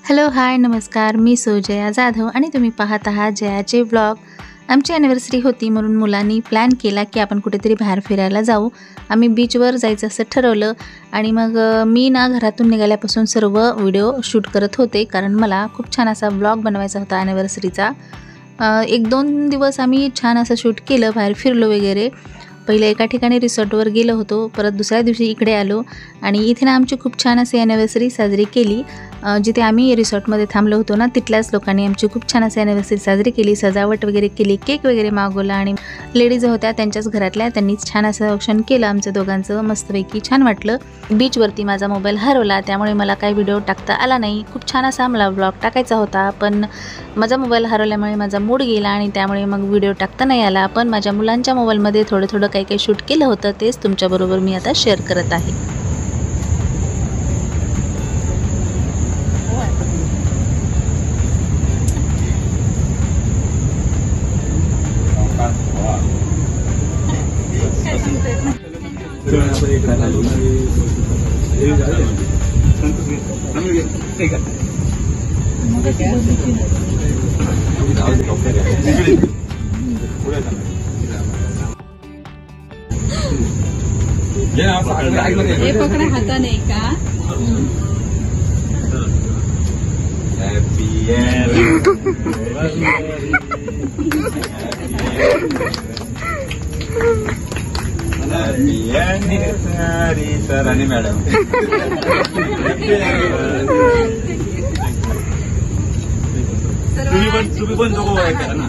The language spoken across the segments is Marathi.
हॅलो हाय नमस्कार, मी जया जाधव आणि तुम्ही पाहत आहात जयाचे व्लॉग। आमची ॲनिव्हर्सरी होती म्हणून मुलांनी प्लॅन केला की आपण कुठेतरी बाहेर फिरायला जाऊ। आम्ही बीचवर जायचं असं ठरवलं आणि मग मी घरातून निघाल्यापासून सर्व व्हिडिओ शूट करत होते, कारण मला खूप छान असा व्लॉग बनवायचा होता ॲनिव्हर्सरीचा। 1-2 दिवस आम्ही छान असं शूट केलं, बाहेर फिरलो वगैरे। पहिले एका ठिकाणी रिसॉर्टवर गेलो होतो, परत दुसऱ्या दिवशी इकडे आलो आणि इथे आमची खूप छान अशी ॲनिव्हर्सरी साजरी केली। जिथे आम्ही रिसॉर्टमध्ये थांबलो होतो ना, तिथल्याच लोकांनी आमची खूप छान अशी ॲनिव्हर्सरी साजरी केली, सजावट वगैरे केली, केक वगैरे मागवला आणि लेडीज होत्या त्यांच्याच घरातल्या, त्यांनी छान असं ऑप्शन केलं आमच्या दोघांचं, मस्तपैकी छान वाटलं। बीचवरती माझा मोबाईल हरवला, त्यामुळे मला काही व्हिडिओ टाकता आला नाही। खूप छान असा मला व्लॉग टाकायचा होता, पण माझा मोबाईल हरवल्यामुळे माझा मूड गेला आणि त्यामुळे मग व्हिडिओ टाकता नाही आला। पण माझ्या मुलांच्या मोबाईलमध्ये थोडं काही शूट केलं होतं, तेच तुमच्याबरोबर मी आता शेअर करत आहे। हे पकडा हाताने का? सर आणि मॅडम तुम्ही पण दोघं करा ना,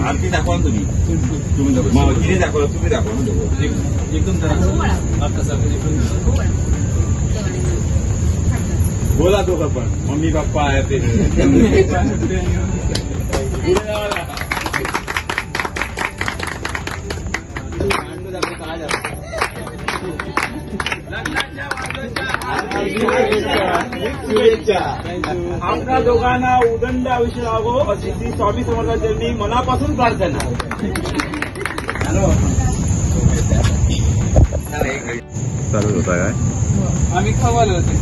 आरती दाखवा ना तुम्ही किती दाखवलं, तुम्ही दाखवा ना दोघं एकदम बोला दोघं पण, मम्मी पप्पा आहे ते आमच्या दोघांना उदंड आयुष्य लाभो अशी ती स्वामी समर्थांनी मनापासून प्रार्थना। चालू होता काय? आम्ही खवालो होतो